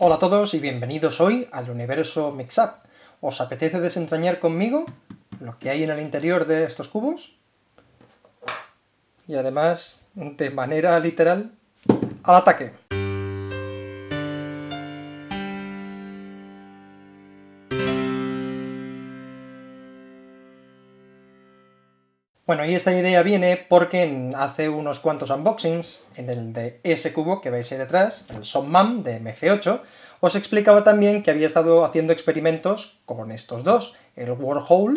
Hola a todos y bienvenidos hoy al universo Mixup. ¿Os apetece desentrañar conmigo lo que hay en el interior de estos cubos? Y además, de manera literal, al ataque. Bueno, y esta idea viene porque hace unos cuantos unboxings, en el de ese cubo que veis ahí detrás, el Sommam de MF8, os explicaba también que había estado haciendo experimentos con estos dos, el Warhol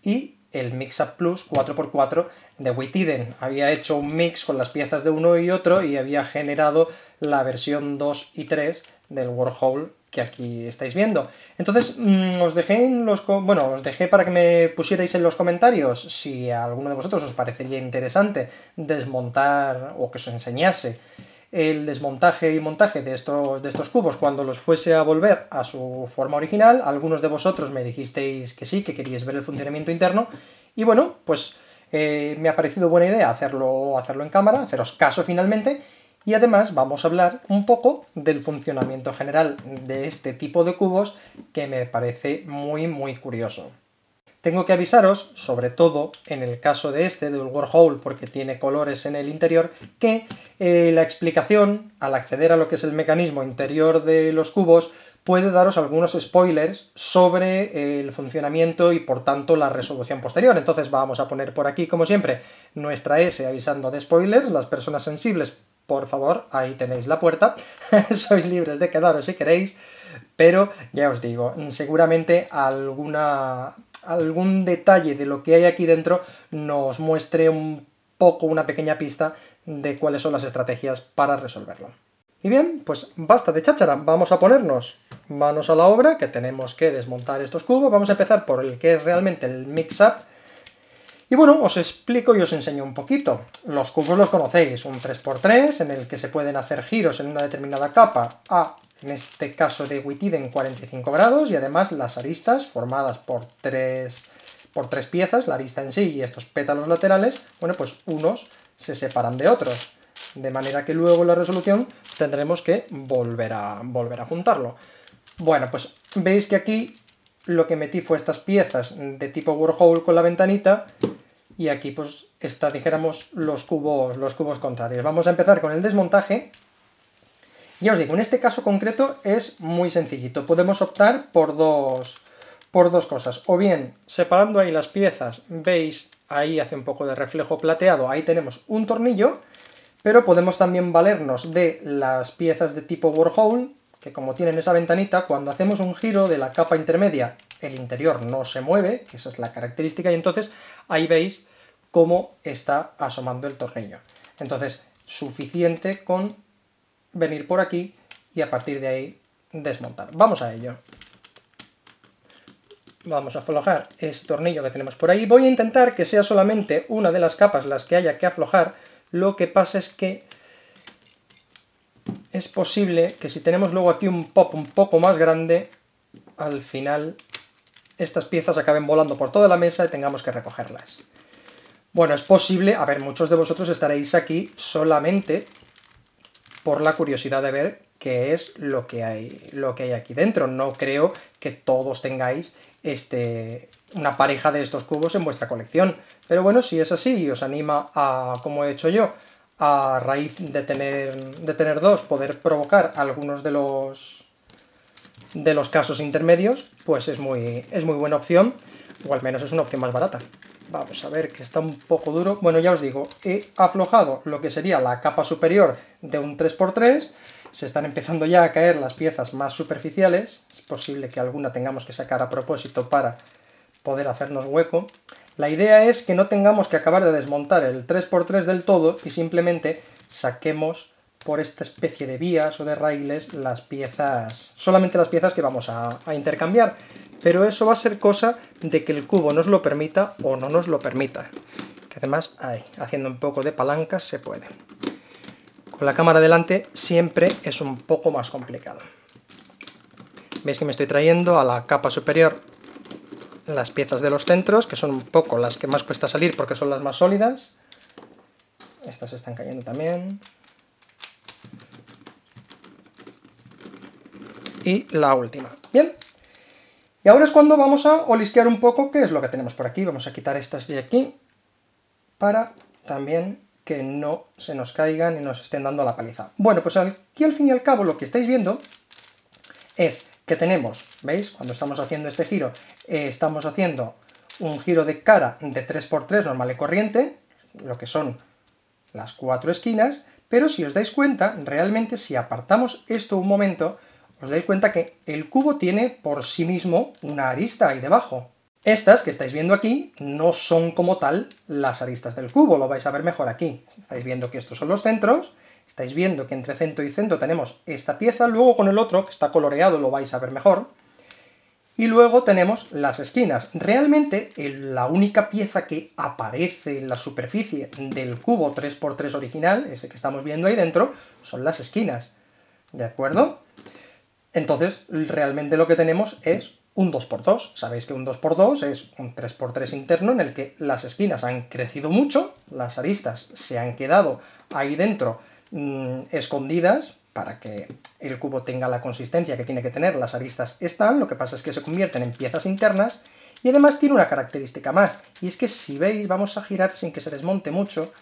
y el Mixup Plus 4x4 de Witiden. Había hecho un mix con las piezas de uno y otro y había generado la versión 2 y 3 del Warhol que aquí estáis viendo. Entonces, os dejé para que me pusierais en los comentarios si a alguno de vosotros os parecería interesante desmontar o que os enseñase el desmontaje y montaje de estos cubos cuando los fuese a volver a su forma original. Algunos de vosotros me dijisteis que sí, que queríais ver el funcionamiento interno, y bueno, pues me ha parecido buena idea hacerlo en cámara, haceros caso finalmente. Y además vamos a hablar un poco del funcionamiento general de este tipo de cubos, que me parece muy curioso. Tengo que avisaros, sobre todo en el caso de del Warhol, porque tiene colores en el interior, que la explicación, al acceder a lo que es el mecanismo interior de los cubos, puede daros algunos spoilers sobre el funcionamiento y por tanto la resolución posterior. Entonces vamos a poner por aquí, como siempre, nuestra S avisando de spoilers. Las personas sensibles, por favor, ahí tenéis la puerta, sois libres de quedaros si queréis, pero ya os digo, seguramente algún detalle de lo que hay aquí dentro nos muestre un poco, una pequeña pista de cuáles son las estrategias para resolverlo. Y bien, pues basta de cháchara, vamos a ponernos manos a la obra, que tenemos que desmontar estos cubos. Vamos a empezar por el que es realmente el Mixup. Y bueno, os explico y os enseño un poquito. Los cubos los conocéis, un 3x3 en el que se pueden hacer giros en una determinada capa en este caso de Witiden 45 grados, y además las aristas formadas por tres piezas, la arista en sí y estos pétalos laterales, bueno, pues unos se separan de otros, de manera que luego en la resolución tendremos que volver a juntarlo. Bueno, pues veis que aquí lo que metí fue estas piezas de tipo Warhol con la ventanita, y aquí pues dijéramos los cubos contrarios. Vamos a empezar con el desmontaje. Ya os digo, en este caso concreto es muy sencillito. Podemos optar por dos cosas. O bien, separando ahí las piezas, veis, ahí hace un poco de reflejo plateado, ahí tenemos un tornillo, pero podemos también valernos de las piezas de tipo Warhol, que como tienen esa ventanita, cuando hacemos un giro de la capa intermedia, el interior no se mueve, que esa es la característica, y entonces ahí veis cómo está asomando el tornillo. Entonces, suficiente con venir por aquí y a partir de ahí desmontar. Vamos a ello. Vamos a aflojar ese tornillo que tenemos por ahí. Voy a intentar que sea solamente una de las capas las que haya que aflojar. Lo que pasa es que es posible que si tenemos luego aquí un pop un poco más grande, al final estas piezas acaben volando por toda la mesa y tengamos que recogerlas. Bueno, es posible, a ver, muchos de vosotros estaréis aquí solamente por la curiosidad de ver qué es lo que hay aquí dentro. No creo que todos tengáis una pareja de estos cubos en vuestra colección. Pero bueno, si es así y os anima a, como he hecho yo, a raíz de tener dos, poder provocar algunos de los casos intermedios, pues es muy buena opción, o al menos es una opción más barata. Vamos a ver, que está un poco duro. Bueno, ya os digo, he aflojado lo que sería la capa superior de un 3x3, se están empezando ya a caer las piezas más superficiales, es posible que alguna tengamos que sacar a propósito para poder hacernos hueco. La idea es que no tengamos que acabar de desmontar el 3x3 del todo y simplemente saquemos por esta especie de vías o de raíles las piezas, solamente las piezas que vamos a intercambiar. Pero eso va a ser cosa de que el cubo nos lo permita o no nos lo permita. Que además, ahí, haciendo un poco de palanca se puede. Con la cámara delante siempre es un poco más complicado. Veis que me estoy trayendo a la capa superior las piezas de los centros, que son un poco las que más cuesta salir porque son las más sólidas. Estas están cayendo también. y la última. Bien, y ahora es cuando vamos a olisquear un poco qué es lo que tenemos por aquí. Vamos a quitar estas de aquí para también que no se nos caigan y nos estén dando la paliza. Bueno, pues aquí al fin y al cabo lo que estáis viendo es que tenemos, ¿veis? Cuando estamos haciendo este giro, estamos haciendo un giro de cara de 3×3 normal y corriente, lo que son las 4 esquinas, pero si os dais cuenta, realmente si apartamos esto un momento, os dais cuenta que el cubo tiene por sí mismo una arista ahí debajo. Estas que estáis viendo aquí no son como tal las aristas del cubo, lo vais a ver mejor aquí. Estáis viendo que estos son los centros, estáis viendo que entre centro y centro tenemos esta pieza, luego con el otro, que está coloreado, lo vais a ver mejor, y luego tenemos las esquinas. Realmente la única pieza que aparece en la superficie del cubo 3×3 original, ese que estamos viendo ahí dentro, son las esquinas, ¿de acuerdo? Entonces, realmente lo que tenemos es un 2×2. Sabéis que un 2×2 es un 3×3 interno en el que las esquinas han crecido mucho, las aristas se han quedado ahí dentro escondidas para que el cubo tenga la consistencia que tiene que tener. Las aristas están, lo que pasa es que se convierten en piezas internas y además tiene una característica más, y es que si veis, vamos a girar sin que se desmonte mucho,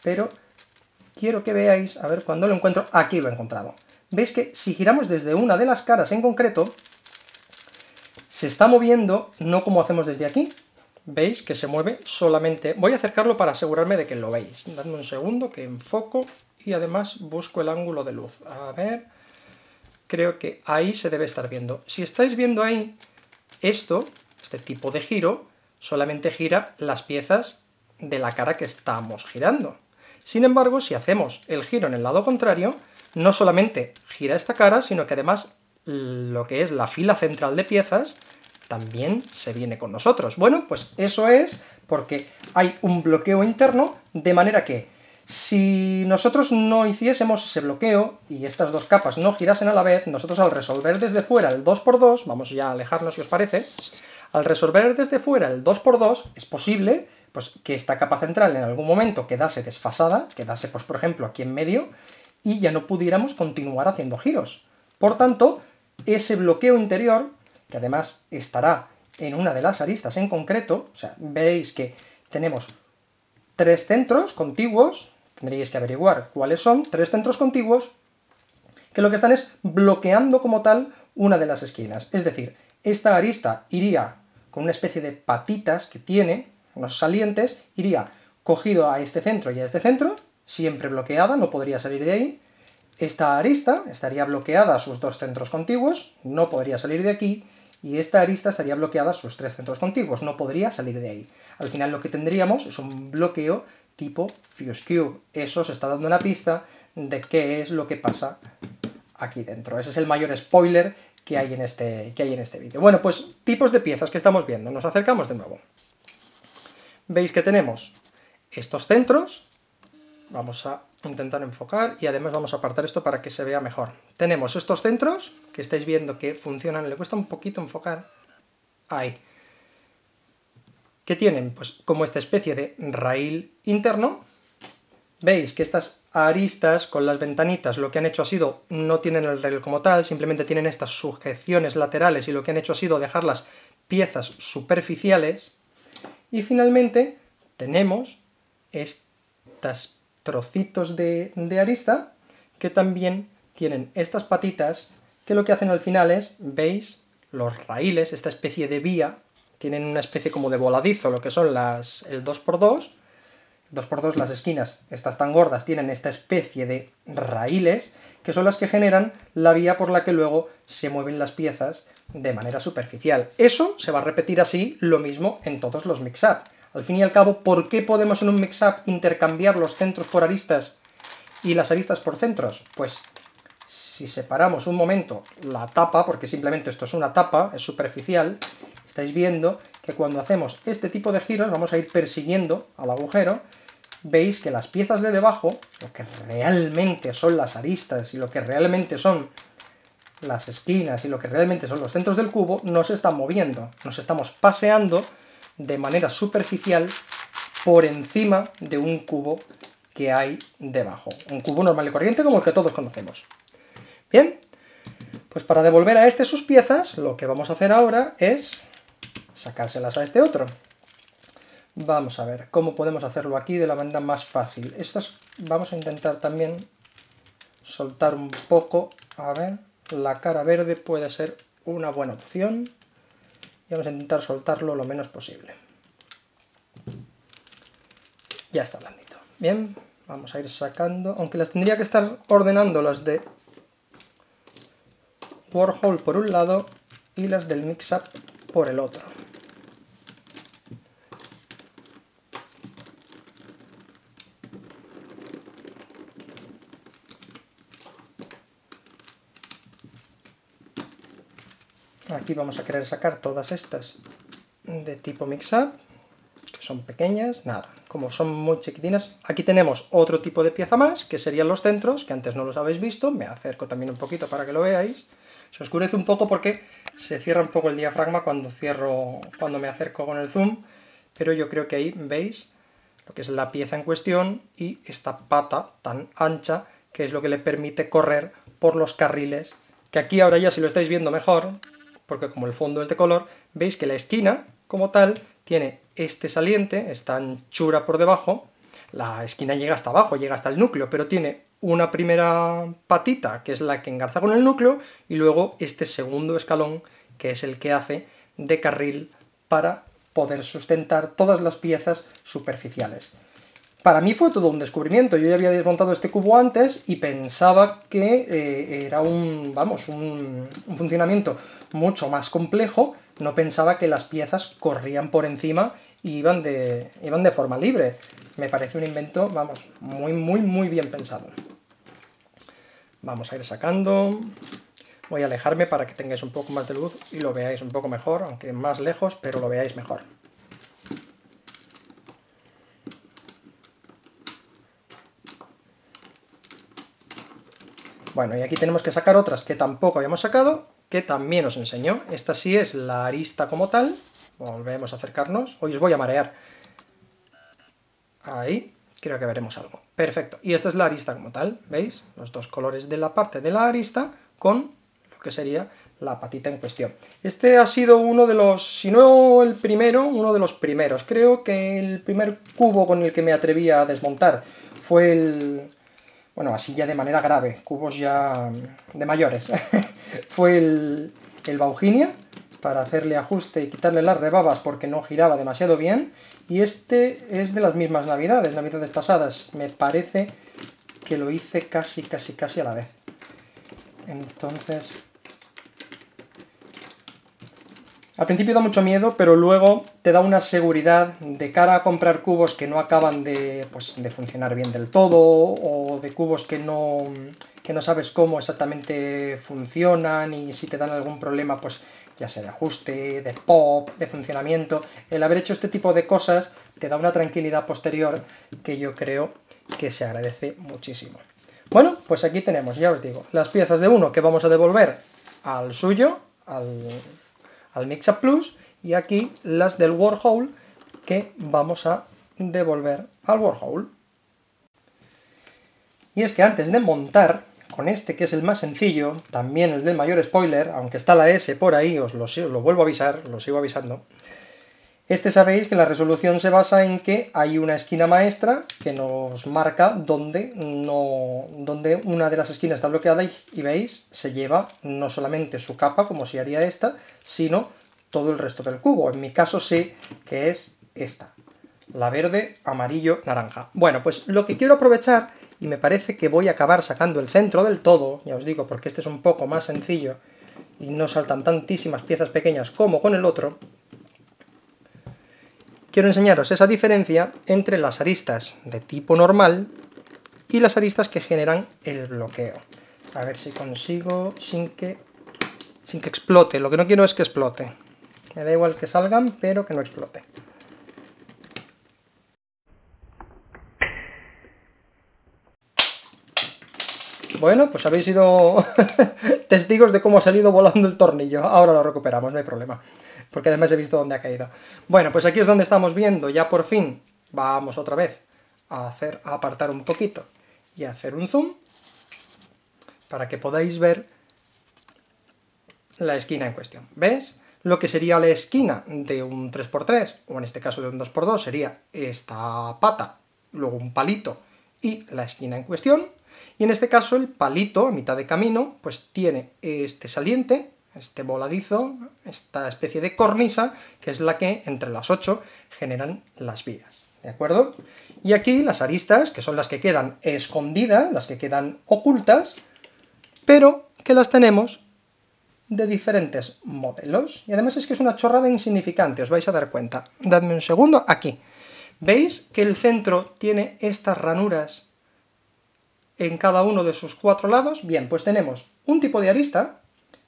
pero quiero que veáis, a ver, cuando lo encuentro, aquí lo he encontrado. Veis que si giramos desde una de las caras en concreto, se está moviendo, no como hacemos desde aquí. Veis que se mueve solamente... Voy a acercarlo para asegurarme de que lo veis. Dadme un segundo, que enfoco y además busco el ángulo de luz. A ver... Creo que ahí se debe estar viendo. Si estáis viendo ahí, este tipo de giro, solamente gira las piezas de la cara que estamos girando. Sin embargo, si hacemos el giro en el lado contrario, no solamente gira esta cara, sino que además lo que es la fila central de piezas también se viene con nosotros. Bueno, pues eso es porque hay un bloqueo interno, de manera que si nosotros no hiciésemos ese bloqueo y estas dos capas no girasen a la vez, nosotros al resolver desde fuera el 2×2, vamos ya a alejarnos si os parece, al resolver desde fuera el 2×2 es posible pues, que esta capa central en algún momento quedase desfasada, quedase pues, por ejemplo aquí en medio, y ya no pudiéramos continuar haciendo giros. Por tanto, ese bloqueo interior, que además estará en una de las aristas en concreto, o sea, veis que tenemos 3 centros contiguos, tendríais que averiguar cuáles son, 3 centros contiguos, que lo que están es bloqueando como tal una de las esquinas. Es decir, esta arista iría con una especie de patitas que tiene, unos salientes, iría cogido a este centro y a este centro, siempre bloqueada, no podría salir de ahí. Esta arista estaría bloqueada a sus 2 centros contiguos, no podría salir de aquí, y esta arista estaría bloqueada a sus 3 centros contiguos, no podría salir de ahí. Al final lo que tendríamos es un bloqueo tipo Fuse Cube. Eso se está dando una pista de qué es lo que pasa aquí dentro. Ese es el mayor spoiler que hay en este vídeo. Bueno, pues tipos de piezas que estamos viendo. Nos acercamos de nuevo. Veis que tenemos estos centros. Vamos a intentar enfocar y además vamos a apartar esto para que se vea mejor. Tenemos estos centros que estáis viendo que funcionan, le cuesta un poquito enfocar, ahí, que tienen pues como esta especie de raíl interno. Veis que estas aristas con las ventanitas lo que han hecho ha sido, no tienen el raíl como tal, simplemente tienen estas sujeciones laterales y lo que han hecho ha sido dejarlas piezas superficiales. Y finalmente tenemos estas trocitos de arista que también tienen estas patitas que lo que hacen al final es, veis, los raíles, esta especie de vía, tienen una especie como de voladizo, lo que son el 2×2, 2×2 las esquinas, estas tan gordas, tienen esta especie de raíles que son las que generan la vía por la que luego se mueven las piezas de manera superficial. Eso se va a repetir así lo mismo en todos los mix-up. Al fin y al cabo, ¿por qué podemos en un mix-up intercambiar los centros por aristas y las aristas por centros? Pues si separamos un momento la tapa, porque simplemente esto es una tapa, es superficial, estáis viendo que cuando hacemos este tipo de giros vamos a ir persiguiendo al agujero, veis que las piezas de debajo, lo que realmente son las aristas y lo que realmente son las esquinas y lo que realmente son los centros del cubo, no se están moviendo, nos estamos paseando de manera superficial por encima de un cubo que hay debajo. Un cubo normal y corriente como el que todos conocemos. Bien, Pues para devolver a este sus piezas, lo que vamos a hacer ahora es sacárselas a este otro. Vamos a ver cómo podemos hacerlo aquí de la manera más fácil. Estas vamos a intentar también soltar un poco. A ver, la cara verde puede ser una buena opción. Y vamos a intentar soltarlo lo menos posible. Ya está blandito. Bien, vamos a ir sacando, aunque las tendría que estar ordenando las de Warhol por un lado y las del Mix-Up por el otro. Aquí vamos a querer sacar todas estas de tipo Mix-Up, que son pequeñas, nada, como son muy chiquitinas. Aquí tenemos otro tipo de pieza más, que serían los centros, que antes no los habéis visto. Me acerco también un poquito para que lo veáis. Se oscurece un poco porque se cierra un poco el diafragma cuando me acerco con el zoom, pero yo creo que ahí veis lo que es la pieza en cuestión y esta pata tan ancha, que es lo que le permite correr por los carriles, que aquí ahora ya si lo estáis viendo mejor, porque como el fondo es de color, veis que la esquina, como tal, tiene este saliente, esta anchura por debajo. La esquina llega hasta abajo, llega hasta el núcleo, pero tiene una primera patita, que es la que engarza con el núcleo, y luego este segundo escalón, que es el que hace de carril para poder sustentar todas las piezas superficiales. Para mí fue todo un descubrimiento. Yo ya había desmontado este cubo antes y pensaba que era un funcionamiento mucho más complejo. No pensaba que las piezas corrían por encima y iban de forma libre. Me parece un invento, vamos, muy bien pensado. Vamos a ir sacando. Voy a alejarme para que tengáis un poco más de luz y lo veáis un poco mejor, aunque más lejos, pero lo veáis mejor. Bueno, y aquí tenemos que sacar otras que tampoco habíamos sacado, que también os enseño. Esta sí es la arista como tal. Volvemos a acercarnos. Hoy os voy a marear. Ahí, creo que veremos algo. Perfecto. Y esta es la arista como tal, ¿veis? Los dos colores de la parte de la arista con lo que sería la patita en cuestión. Este ha sido uno de los, si no el primero, uno de los primeros. Creo que el primer cubo con el que me atreví a desmontar fue el... Bueno, así ya de manera grave, cubos ya de mayores. Fue el Bauhinia, para hacerle ajuste y quitarle las rebabas porque no giraba demasiado bien. Y este es de las mismas navidades pasadas. Me parece que lo hice casi a la vez. Entonces... Al principio da mucho miedo, pero luego te da una seguridad de cara a comprar cubos que no acaban de funcionar bien del todo, o de cubos que no sabes cómo exactamente funcionan, y si te dan algún problema, pues ya sea de ajuste, de pop, de funcionamiento. El haber hecho este tipo de cosas te da una tranquilidad posterior que yo creo que se agradece muchísimo. Bueno, pues aquí tenemos, ya os digo, las piezas de uno que vamos a devolver al suyo, al Mix-Up Plus, y aquí las del Warhol que vamos a devolver al Warhol. Y es que antes de montar, con este que es el más sencillo, también el del mayor spoiler, aunque está la S por ahí, os lo vuelvo a avisar, lo sigo avisando. Este sabéis que la resolución se basa en que hay una esquina maestra que nos marca donde una de las esquinas está bloqueada y veis, se lleva no solamente su capa, como si haría esta, sino todo el resto del cubo. En mi caso sé que es esta, la verde, amarillo, naranja. Bueno, pues lo que quiero aprovechar, y me parece que voy a acabar sacando el centro del todo, ya os digo, porque este es un poco más sencillo y no saltan tantísimas piezas pequeñas como con el otro. Quiero enseñaros esa diferencia entre las aristas de tipo normal y las aristas que generan el bloqueo. A ver si consigo sin que explote. Lo que no quiero es que explote. Me da igual que salgan, pero que no explote. Bueno, pues habéis sido testigos de cómo ha salido volando el tornillo. Ahora lo recuperamos, no hay problema. Porque además he visto dónde ha caído. Bueno, pues aquí es donde estamos viendo, ya por fin, vamos otra vez a apartar un poquito y a hacer un zoom, para que podáis ver la esquina en cuestión. ¿Ves? Lo que sería la esquina de un 3×3, o en este caso de un 2×2, sería esta pata, luego un palito y la esquina en cuestión. Y en este caso el palito, a mitad de camino, pues tiene este saliente, este voladizo, esta especie de cornisa, que es la que entre las 8 generan las vías, ¿de acuerdo? Y aquí las aristas, que son las que quedan escondidas, las que quedan ocultas, pero que las tenemos de diferentes modelos. Y además es que es una chorrada insignificante, os vais a dar cuenta. Dadme un segundo, aquí. ¿Veis que el centro tiene estas ranuras en cada uno de sus 4 lados? Bien, pues tenemos un tipo de arista,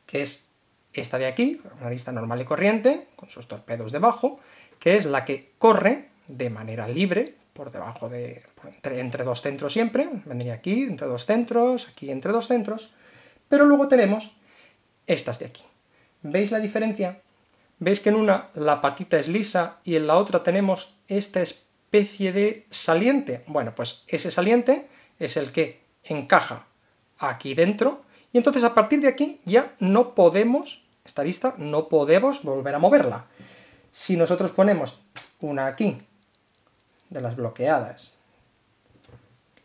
que es esta de aquí, una arista normal y corriente, con sus torpedos debajo, que es la que corre de manera libre, por debajo de... entre 2 centros siempre, vendría aquí, entre 2 centros, aquí entre 2 centros, pero luego tenemos estas de aquí. ¿Veis la diferencia? ¿Veis que en una la patita es lisa y en la otra tenemos esta especie de saliente? Bueno, pues ese saliente es el que encaja aquí dentro, y entonces a partir de aquí ya no podemos, esta arista, no podemos volver a moverla. Si nosotros ponemos una aquí, de las bloqueadas,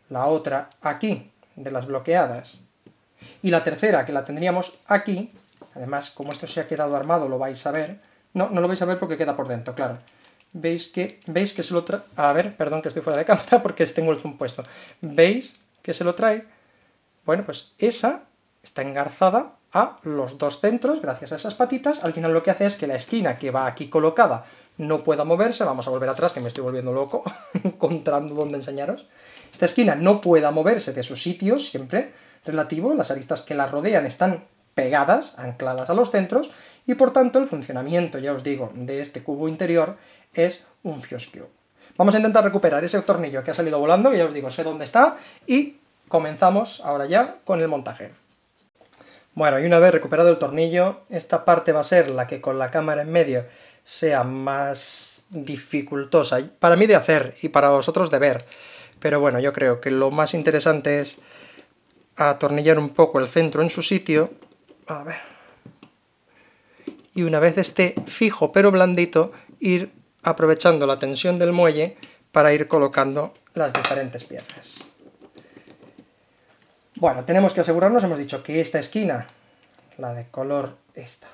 la otra aquí, de las bloqueadas, y la tercera, que la tendríamos aquí, además, como esto se ha quedado armado, lo vais a ver, no lo vais a ver porque queda por dentro, claro. ¿Veis que se lo trae? A ver, perdón que estoy fuera de cámara porque tengo el zoom puesto. ¿Veis que se lo trae? Bueno, pues esa está engarzada a los 2 centros, gracias a esas patitas. Al final lo que hace es que la esquina que va aquí colocada no pueda moverse. Vamos a volver atrás, que me estoy volviendo loco, encontrando dónde enseñaros. Esta esquina no pueda moverse de su sitio, siempre relativo, las aristas que la rodean están pegadas, ancladas a los centros, y por tanto el funcionamiento, ya os digo, de este cubo interior es un Fuse Cube. Vamos a intentar recuperar ese tornillo que ha salido volando, que ya os digo, sé dónde está, y comenzamos ahora ya con el montaje. Bueno, y una vez recuperado el tornillo, esta parte va a ser la que con la cámara en medio sea más dificultosa, para mí de hacer y para vosotros de ver, pero bueno, yo creo que lo más interesante es atornillar un poco el centro en su sitio, a ver, y una vez esté fijo pero blandito, ir aprovechando la tensión del muelle para ir colocando las diferentes piezas. Bueno, tenemos que asegurarnos, hemos dicho que esta esquina, la de color esta,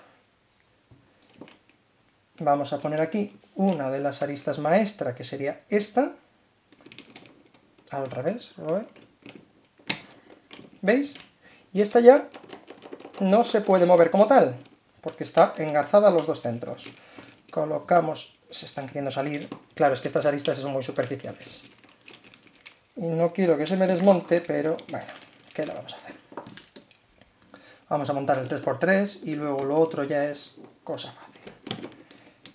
vamos a poner aquí una de las aristas maestra, que sería esta, al revés, ¿veis? Y esta ya no se puede mover como tal, porque está engarzada a los 2 centros. Colocamos, se están queriendo salir, claro, es que estas aristas son muy superficiales. Y no quiero que se me desmonte, pero bueno, ¿qué le vamos a hacer? Vamos a montar el 3×3 y luego lo otro ya es cosa fácil.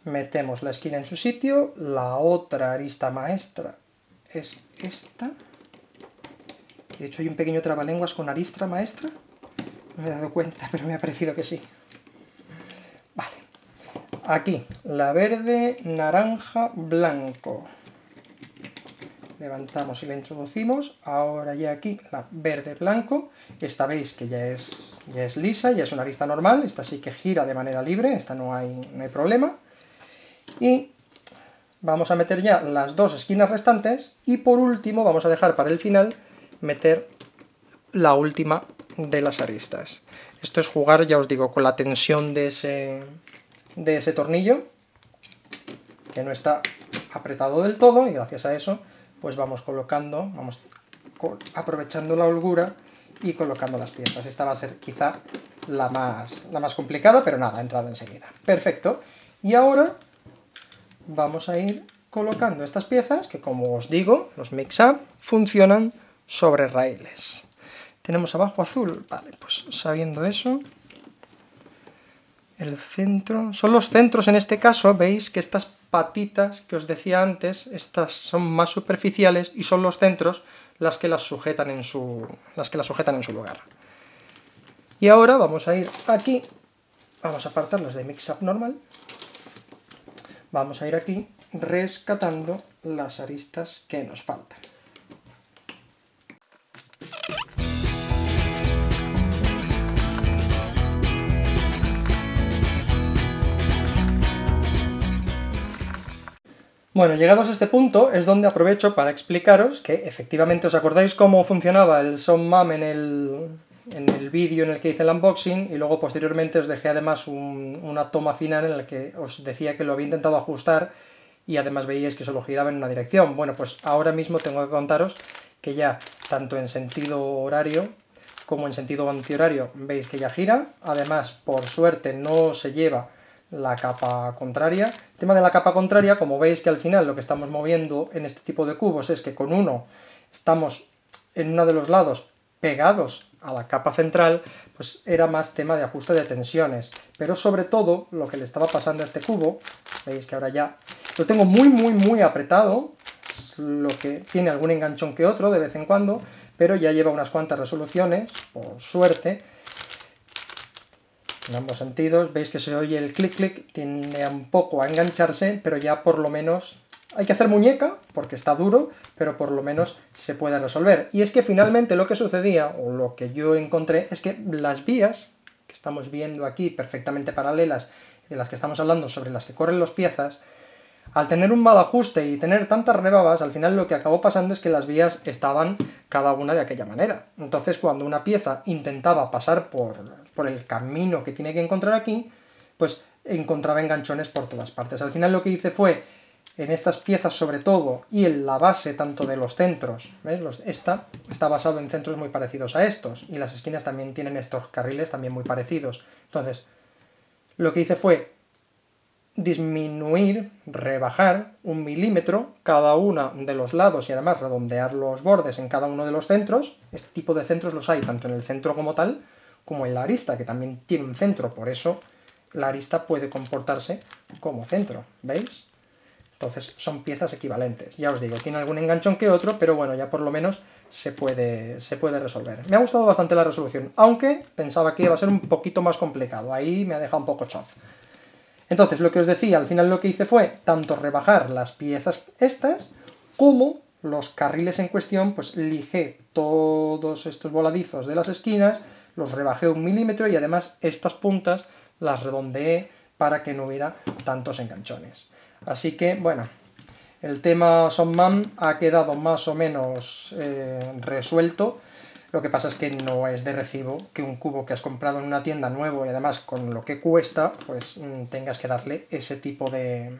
Metemos la esquina en su sitio, la otra arista maestra es esta. De hecho hay un pequeño trabalenguas con arista maestra. No me he dado cuenta, pero me ha parecido que sí. Vale. Aquí, la verde, naranja, blanco. Levantamos y la introducimos. Ahora ya aquí la verde, blanco. Esta veis que ya es lisa, ya es una arista normal. Esta sí que gira de manera libre, esta no hay problema. Y vamos a meter ya las 2 esquinas restantes. Y por último, vamos a dejar para el final meter la última de las aristas. Esto es jugar, ya os digo, con la tensión de ese tornillo, que no está apretado del todo, y gracias a eso pues vamos colocando, vamos aprovechando la holgura y colocando las piezas. Esta va a ser quizá la más complicada, pero nada, ha entrado enseguida. Perfecto. Y ahora vamos a ir colocando estas piezas, que como os digo, los mix-up funcionan sobre raíles. Tenemos abajo azul, vale, pues sabiendo eso, el centro, son los centros en este caso, veis que estas patitas que os decía antes, estas son más superficiales y son los centros las que las sujetan en su lugar. Y ahora vamos a ir aquí, vamos a apartarlas de mix-up normal, vamos a ir aquí rescatando las aristas que nos faltan. Bueno, llegados a este punto es donde aprovecho para explicaros que efectivamente os acordáis cómo funcionaba el SOMMAM en el vídeo en el que hice el unboxing, y luego posteriormente os dejé además una toma final en la que os decía que lo había intentado ajustar y además veíais que solo giraba en una dirección. Bueno, pues ahora mismo tengo que contaros que ya tanto en sentido horario como en sentido antihorario veis que ya gira. Además, por suerte no se lleva la capa contraria. El tema de la capa contraria, como veis que al final lo que estamos moviendo en este tipo de cubos es que con uno estamos en uno de los lados pegados a la capa central, pues era más tema de ajuste de tensiones. Pero sobre todo lo que le estaba pasando a este cubo, veis que ahora ya lo tengo muy apretado, lo que tiene algún enganchón que otro de vez en cuando, pero ya lleva unas cuantas resoluciones, por suerte, en ambos sentidos. Veis que se oye el clic, tiende un poco a engancharse, pero ya por lo menos hay que hacer muñeca, porque está duro, pero por lo menos se puede resolver. Y es que finalmente lo que sucedía, o lo que yo encontré, es que las vías que estamos viendo aquí perfectamente paralelas, de las que estamos hablando, sobre las que corren las piezas, al tener un mal ajuste y tener tantas rebabas, al final lo que acabó pasando es que las vías estaban cada una de aquella manera. Entonces, cuando una pieza intentaba pasar por el camino que tiene que encontrar aquí, pues encontraba enganchones por todas partes. Al final lo que hice fue, en estas piezas sobre todo, y en la base tanto de los centros, ¿ves? Esta está basado en centros muy parecidos a estos, y las esquinas también tienen estos carriles también muy parecidos. Entonces, lo que hice fue disminuir, rebajar 1 milímetro cada uno de los lados y además redondear los bordes en cada uno de los centros. Este tipo de centros los hay tanto en el centro como tal, como en la arista, que también tiene un centro, por eso la arista puede comportarse como centro, ¿veis? Entonces son piezas equivalentes. Ya os digo, tiene algún enganchón que otro, pero bueno, ya por lo menos se puede resolver. Me ha gustado bastante la resolución, aunque pensaba que iba a ser un poquito más complicado. Ahí me ha dejado un poco chof. Entonces, lo que os decía, al final lo que hice fue tanto rebajar las piezas estas, como los carriles en cuestión, pues lijé todos estos voladizos de las esquinas, los rebajé 1 milímetro y además estas puntas las redondeé para que no hubiera tantos enganchones. Así que, bueno, el tema SOMMAM ha quedado más o menos resuelto. Lo que pasa es que no es de recibo que un cubo que has comprado en una tienda nuevo y además con lo que cuesta, pues tengas que darle ese tipo de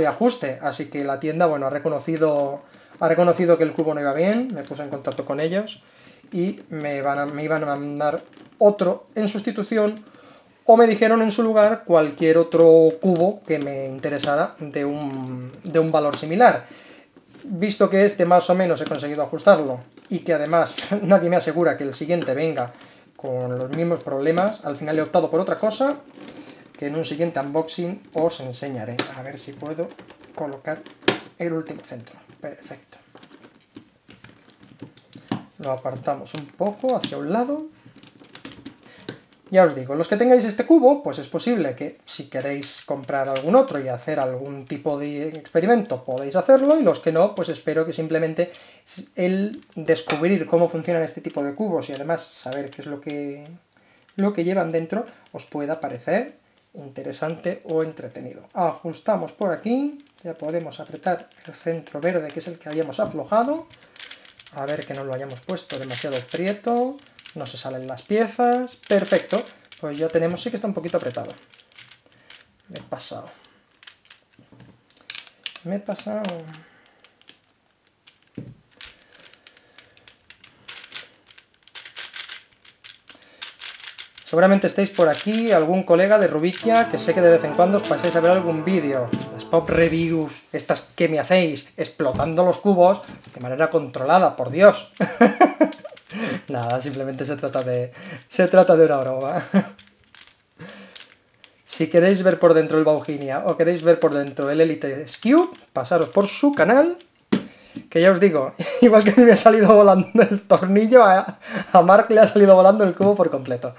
ajuste. Así que la tienda, bueno, ha reconocido que el cubo no iba bien, me puse en contacto con ellos y me iban a mandar otro en sustitución, o me dijeron en su lugar cualquier otro cubo que me interesara de un valor similar. Visto que este más o menos he conseguido ajustarlo y que además nadie me asegura que el siguiente venga con los mismos problemas, al final he optado por otra cosa que en un siguiente unboxing os enseñaré. A ver si puedo colocar el último centro. Perfecto. Lo apartamos un poco hacia un lado. Ya os digo, los que tengáis este cubo, pues es posible que si queréis comprar algún otro y hacer algún tipo de experimento, podéis hacerlo, y los que no, pues espero que simplemente el descubrir cómo funcionan este tipo de cubos y además saber qué es lo que llevan dentro, os pueda parecer interesante o entretenido. Ajustamos por aquí, ya podemos apretar el centro verde, que es el que habíamos aflojado, a ver que no lo hayamos puesto demasiado prieto. No se salen las piezas. Perfecto. Pues ya tenemos, sí que está un poquito apretado. Me he pasado. Seguramente estéis por aquí, algún colega de Rubikia, que sé que de vez en cuando os paséis a ver algún vídeo. Las pop reviews, estas que me hacéis explotando los cubos de manera controlada, por Dios. Nada, simplemente se trata de una broma. Si queréis ver por dentro el Bauhinia o queréis ver por dentro el Elite Cube, pasaros por su canal, que ya os digo, igual que me ha salido volando el tornillo, a Mark le ha salido volando el cubo por completo.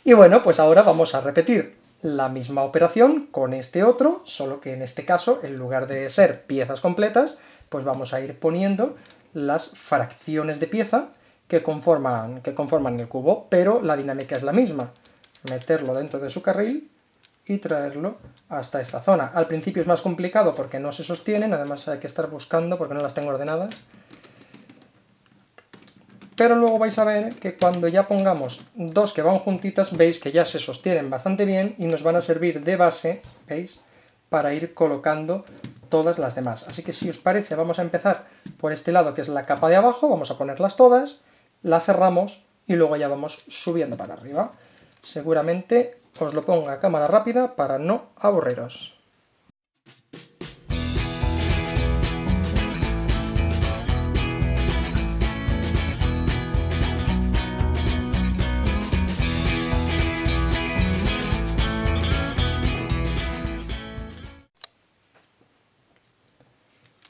Y bueno, pues ahora vamos a repetir la misma operación con este otro, solo que en este caso, en lugar de ser piezas completas, pues vamos a ir poniendo las fracciones de pieza que conforman el cubo, pero la dinámica es la misma. Meterlo dentro de su carril y traerlo hasta esta zona. Al principio es más complicado porque no se sostienen, además hay que estar buscando porque no las tengo ordenadas. Pero luego vais a ver que cuando ya pongamos dos que van juntitas, veis que ya se sostienen bastante bien y nos van a servir de base, ¿veis?, para ir colocando todas las demás. Así que si os parece, vamos a empezar por este lado que es la capa de abajo, vamos a ponerlas todas, la cerramos y luego ya vamos subiendo para arriba. Seguramente os lo pongo a cámara rápida para no aburriros.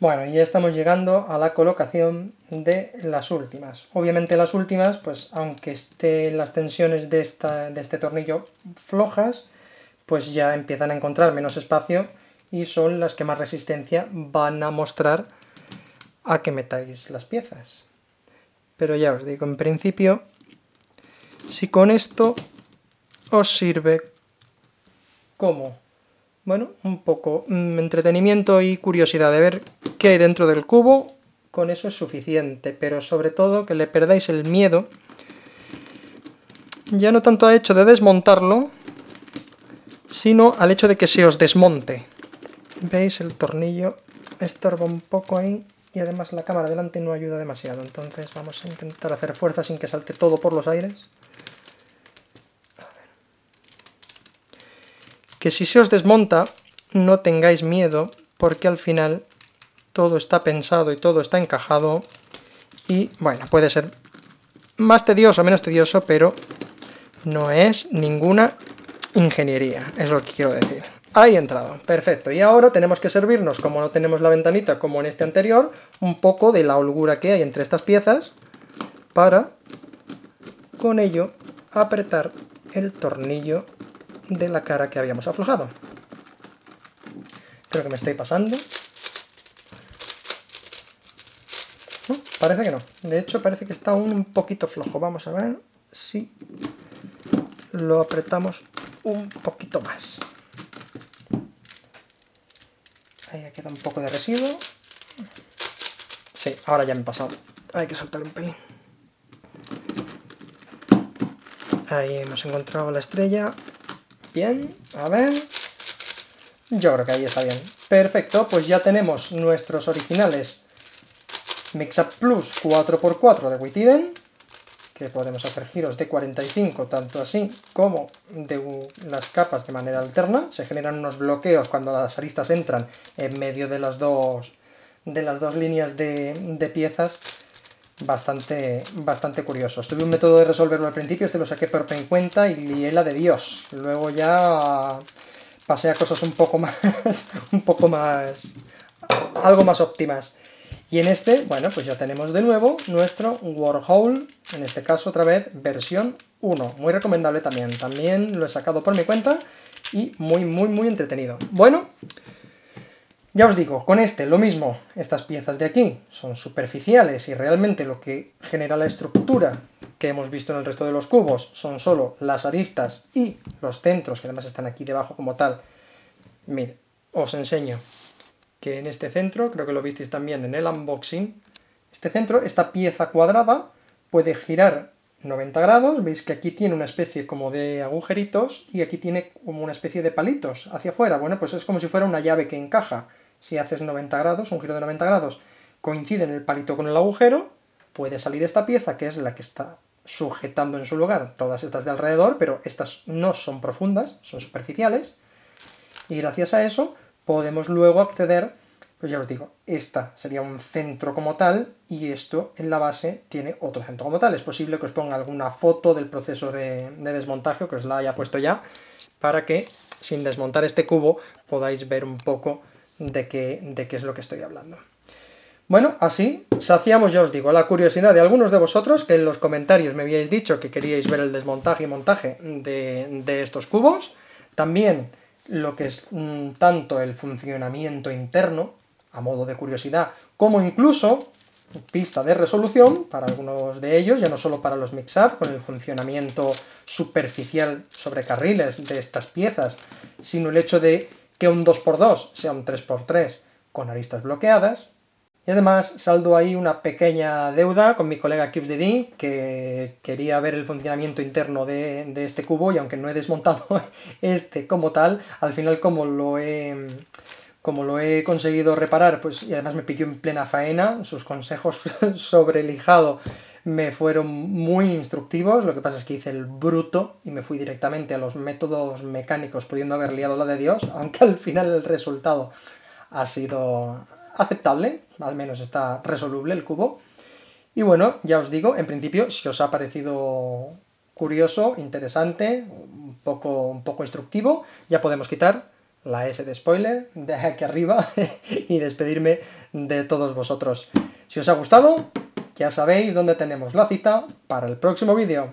Bueno, y ya estamos llegando a la colocación de las últimas. Obviamente las últimas, pues aunque estén las tensiones de este tornillo flojas, pues ya empiezan a encontrar menos espacio y son las que más resistencia van a mostrar a que metáis las piezas. Pero ya os digo, en principio, si con esto os sirve como, bueno, un poco entretenimiento y curiosidad de ver qué hay dentro del cubo, con eso es suficiente, pero sobre todo que le perdáis el miedo, ya no tanto al hecho de desmontarlo, sino al hecho de que se os desmonte. ¿Veis? El tornillo estorba un poco ahí y además la cámara delante no ayuda demasiado, entonces vamos a intentar hacer fuerza sin que salte todo por los aires. Que si se os desmonta, no tengáis miedo, porque al final todo está pensado y todo está encajado, y bueno, puede ser más tedioso o menos tedioso, pero no es ninguna ingeniería, es lo que quiero decir. Ahí he entrado, perfecto, y ahora tenemos que servirnos, como no tenemos la ventanita como en este anterior, un poco de la holgura que hay entre estas piezas, para con ello apretar el tornillo de la cara que habíamos aflojado. Creo que me estoy pasando. No, parece que no. De hecho, parece que está un poquito flojo. Vamos a ver si lo apretamos un poquito más. Ahí queda un poco de residuo. Sí, ahora ya me he pasado. Hay que soltar un pelín. Ahí hemos encontrado la estrella. Bien, a ver. Yo creo que ahí está bien. Perfecto, pues ya tenemos nuestros originales Mix-Up Plus 4x4 de Witiden, que podemos hacer giros de 45, tanto así como de las capas de manera alterna. Se generan unos bloqueos cuando las aristas entran en medio de las dos líneas de piezas, bastante curiosos. Tuve un método de resolverlo al principio, este lo saqué por mi cuenta y lié la de Dios. Luego ya pasé a cosas algo más óptimas. Y en este, bueno, pues ya tenemos de nuevo nuestro Warhol, en este caso otra vez versión 1. Muy recomendable también lo he sacado por mi cuenta y muy entretenido. Bueno, ya os digo, con este lo mismo, estas piezas de aquí son superficiales y realmente lo que genera la estructura que hemos visto en el resto de los cubos son solo las aristas y los centros, que además están aquí debajo como tal. Mirad, os enseño que en este centro, creo que lo visteis también en el unboxing, este centro, esta pieza cuadrada, puede girar 90 grados, veis que aquí tiene una especie como de agujeritos y aquí tiene como una especie de palitos hacia afuera. Bueno, pues es como si fuera una llave que encaja. Si haces 90 grados, un giro de 90 grados, coincide en el palito con el agujero, puede salir esta pieza, que es la que está sujetando en su lugar todas estas de alrededor, pero estas no son profundas, son superficiales, y gracias a eso podemos luego acceder, pues ya os digo, esta sería un centro como tal, y esto en la base tiene otro centro como tal. Es posible que os ponga alguna foto del proceso de desmontaje, que os la haya puesto ya, para que, sin desmontar este cubo, podáis ver un poco de qué es lo que estoy hablando. Bueno, así saciamos, ya os digo, la curiosidad de algunos de vosotros, que en los comentarios me habíais dicho que queríais ver el desmontaje y montaje de estos cubos. También lo que es tanto el funcionamiento interno, a modo de curiosidad, como incluso pista de resolución para algunos de ellos, ya no solo para los mix-up, con el funcionamiento superficial sobre carriles de estas piezas sino el hecho de que un 2x2 sea un 3x3 con aristas bloqueadas. Y además saldo ahí una pequeña deuda con mi colega CubesDD, que quería ver el funcionamiento interno de este cubo, y aunque no he desmontado este como tal, al final como lo he conseguido reparar, pues, y además me pilló en plena faena, sus consejos sobre el lijado me fueron muy instructivos. Lo que pasa es que hice el bruto y me fui directamente a los métodos mecánicos, pudiendo haber liado la de Dios, aunque al final el resultado ha sido aceptable, al menos está resoluble el cubo. Y bueno, ya os digo, en principio, si os ha parecido curioso, interesante, un poco instructivo, ya podemos quitar la S de spoiler de aquí arriba y despedirme de todos vosotros. Si os ha gustado, ya sabéis dónde tenemos la cita para el próximo vídeo.